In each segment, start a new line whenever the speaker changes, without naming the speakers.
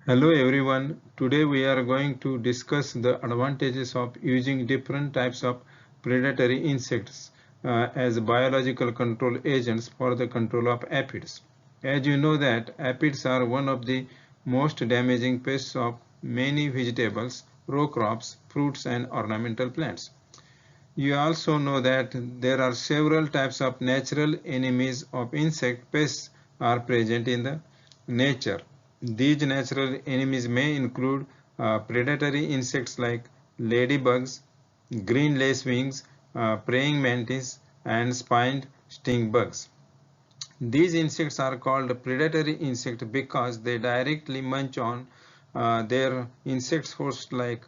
Hello everyone. Today we are going to discuss the advantages of using different types of predatory insects as biological control agents for the control of aphids. As you know that aphids are one of the most damaging pests of many vegetables, row crops, fruits and ornamental plants. You also know that there are several types of natural enemies of insect pests are present in the nature. These natural enemies may include predatory insects like ladybugs, green lacewings, praying mantis, and spined sting bugs. These insects are called predatory insects because they directly munch on their insect hosts like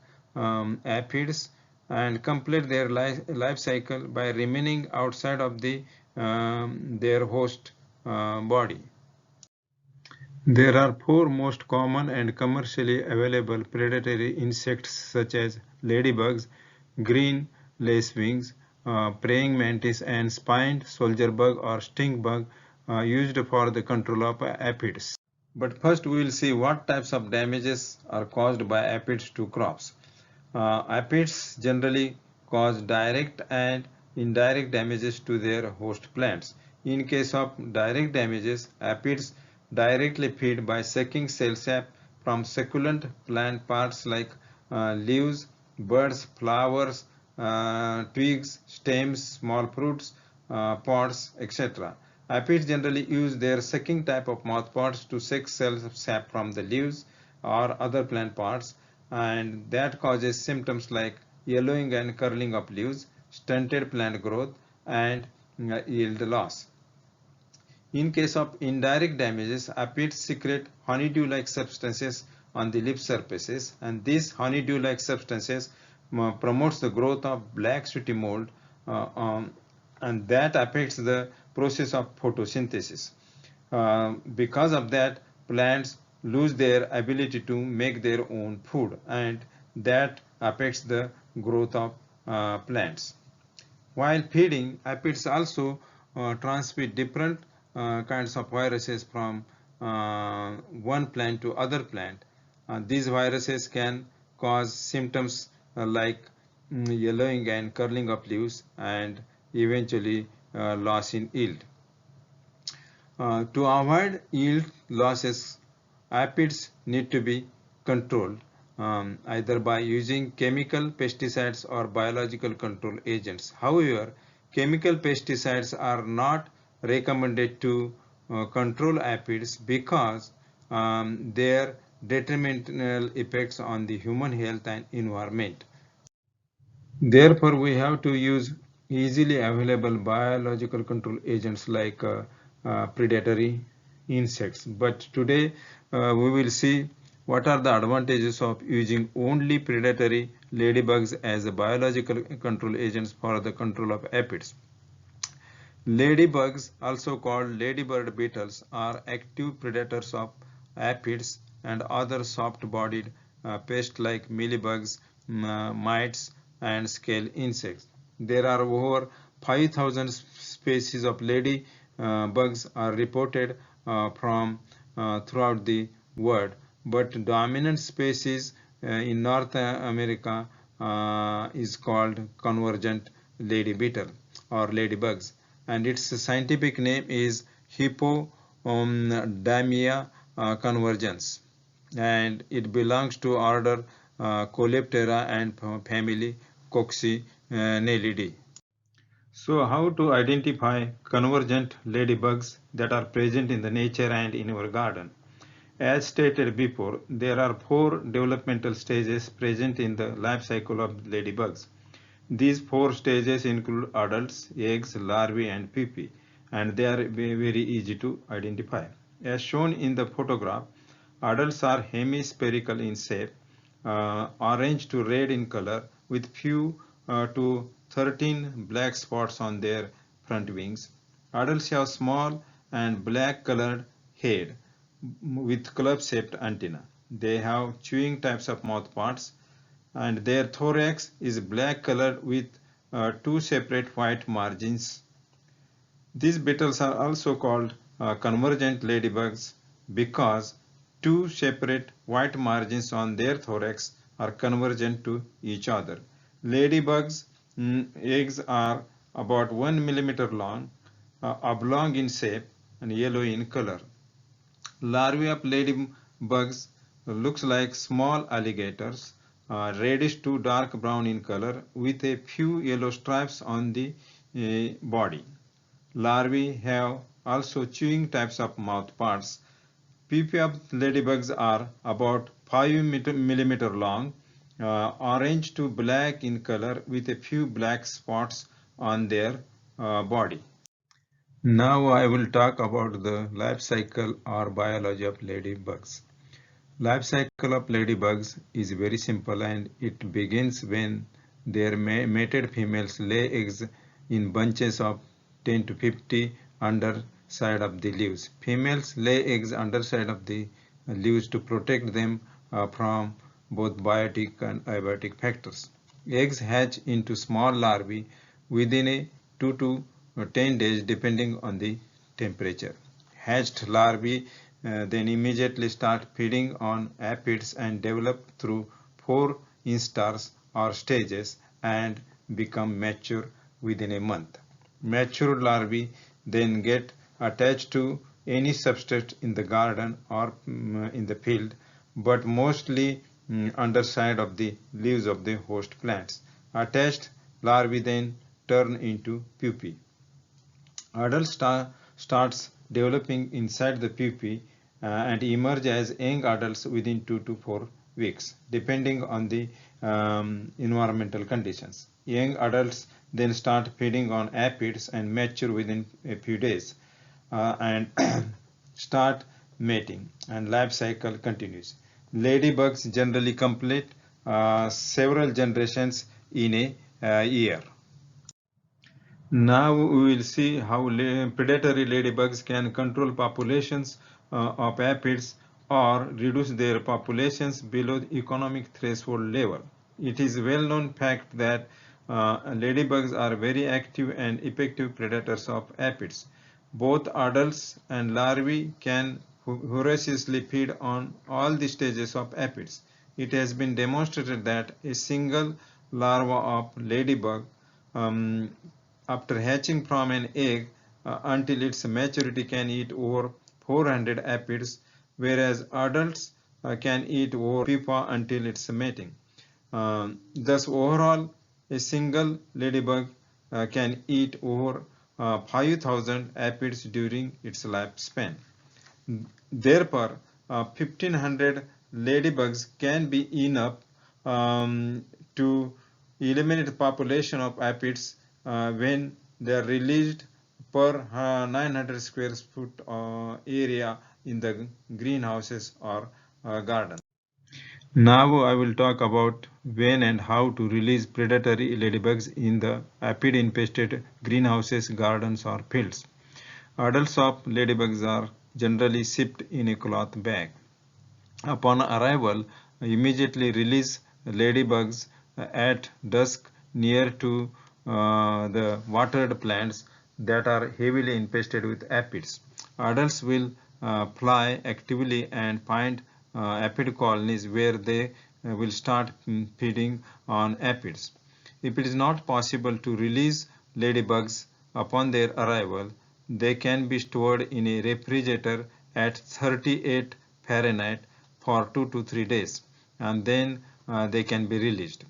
aphids and complete their life cycle by remaining outside of their host body. There are four most common and commercially available predatory insects such as ladybugs, green lacewings, praying mantis, and spined soldier bug or sting bug used for the control of aphids. But first we will see what types of damages are caused by aphids to crops. Aphids generally cause direct and indirect damages to their host plants. In case of direct damages, aphids directly feed by sucking cell sap from succulent plant parts like leaves, buds, flowers, twigs, stems, small fruits, pods, etc. Aphids generally use their sucking type of mouthparts to suck cell sap from the leaves or other plant parts, and that causes symptoms like yellowing and curling of leaves, stunted plant growth, and yield loss. In case of indirect damages, aphids secrete honeydew-like substances on the leaf surfaces, and these honeydew-like substances promotes the growth of black sooty mold, and that affects the process of photosynthesis. Because of that, plants lose their ability to make their own food, and that affects the growth of plants. While feeding, aphids also transmit different kinds of viruses from one plant to other plant. These viruses can cause symptoms like yellowing and curling of leaves and eventually loss in yield. To avoid yield losses, aphids need to be controlled either by using chemical pesticides or biological control agents. However, chemical pesticides are not recommended to control aphids because their detrimental effects on the human health and environment. Therefore, we have to use easily available biological control agents like predatory insects. But today we will see what are the advantages of using only predatory ladybugs as a biological control agents for the control of aphids. Ladybugs, also called ladybird beetles, are active predators of aphids and other soft-bodied pests like mealybugs, mites, and scale insects. There are over 5,000 species of lady bugs are reported from throughout the world, but dominant species in North America is called convergent lady beetle or ladybugs, and its scientific name is Hippodamia convergens, and it belongs to order Coleoptera and family Coccinellidae. So how to identify convergent ladybugs that are present in the nature and in our garden? As stated before, there are four developmental stages present in the life cycle of ladybugs. These four stages include adults, eggs, larvae, and pupae, and they are very easy to identify. As shown in the photograph, adults are hemispherical in shape, orange to red in color, with few to 13 black spots on their front wings. Adults have small and black colored head with club-shaped antenna. They have chewing types of mouthparts, and their thorax is black colored with two separate white margins. These beetles are also called convergent ladybugs because two separate white margins on their thorax are convergent to each other. Ladybugs' eggs are about 1 millimeter long, oblong in shape, and yellow in color. Larvae of ladybugs looks like small alligators, reddish to dark brown in color, with a few yellow stripes on the body. Larvae have also chewing types of mouthparts. Pupae of ladybugs are about 5 millimeter long, orange to black in color, with a few black spots on their body. Now I will talk about the life cycle or biology of ladybugs. Life cycle of ladybugs is very simple, and it begins when their mated females lay eggs in bunches of 10 to 50 underside of the leaves. Females lay eggs underside of the leaves to protect them from both biotic and abiotic factors. Eggs hatch into small larvae within a 2 to 10 days depending on the temperature. Hatched larvae then immediately start feeding on aphids and develop through 4 instars or stages and become mature within a month. Mature larvae then get attached to any substrate in the garden or in the field, but mostly underside of the leaves of the host plants. Attached larvae then turn into pupae. Adult starts developing inside the pupae and emerge as young adults within 2 to 4 weeks, depending on the environmental conditions. Young adults then start feeding on aphids and mature within a few days and start mating, and life cycle continues. Ladybugs generally complete several generations in a year. Now we will see how predatory ladybugs can control populations of aphids or reduce their populations below the economic threshold level. It is well-known fact that ladybugs are very active and effective predators of aphids. Both adults and larvae can voraciously feed on all the stages of aphids. It has been demonstrated that a single larva of ladybug after hatching from an egg until its maturity can eat over 400 aphids, whereas adults can eat over pupa until its mating. Thus, overall, a single ladybug can eat over 5,000 aphids during its lifespan. Therefore, 1,500 ladybugs can be enough to eliminate the population of aphids when they are released per 900 square foot area in the greenhouses or gardens. Now I will talk about when and how to release predatory ladybugs in the aphid-infested greenhouses, gardens or fields. Adults of ladybugs are generally shipped in a cloth bag. Upon arrival, immediately release ladybugs at dusk near to the watered plants that are heavily infested with aphids. Adults will fly actively and find aphid colonies where they will start feeding on aphids. If it is not possible to release ladybugs upon their arrival, they can be stored in a refrigerator at 38 Fahrenheit for 2 to 3 days, and then they can be released.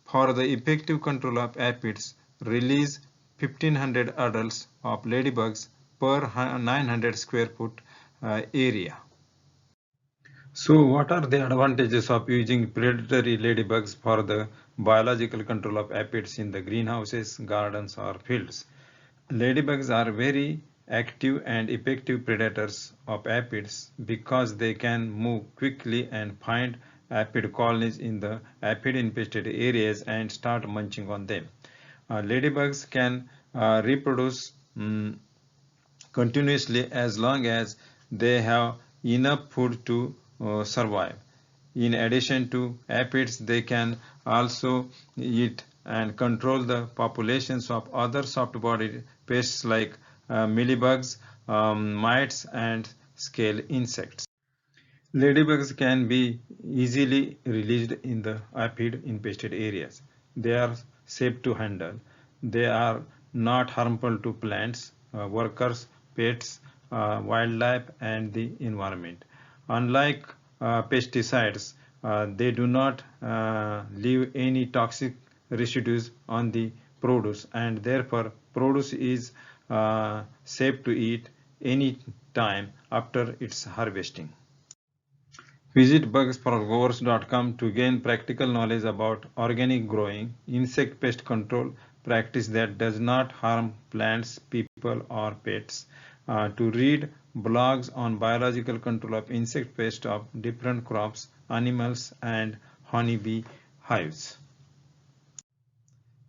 For the effective control of aphids, release 1,500 adults of ladybugs per 900 square foot area. So what are the advantages of using predatory ladybugs for the biological control of aphids in the greenhouses, gardens or fields? Ladybugs are very active and effective predators of aphids because they can move quickly and find aphid colonies in the aphid-infested areas and start munching on them. Ladybugs can reproduce continuously as long as they have enough food to survive. In addition to aphids, they can also eat and control the populations of other soft-bodied pests like mealybugs, mites and scale insects. Ladybugs can be easily released in the aphid infested areas. They are safe to handle. They are not harmful to plants, workers, pets, wildlife, and the environment. Unlike pesticides, they do not leave any toxic residues on the produce, and therefore produce is safe to eat any time after its harvesting. Visit bugsforgrowers.com to gain practical knowledge about organic growing, insect pest control practice that does not harm plants, people, or pets. To read blogs on biological control of insect pests of different crops, animals, and honeybee hives.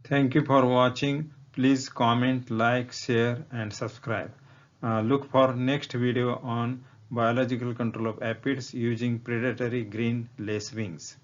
Thank you for watching. Please comment, like, share, and subscribe. Look for next video on biological control of aphids using predatory green lacewings.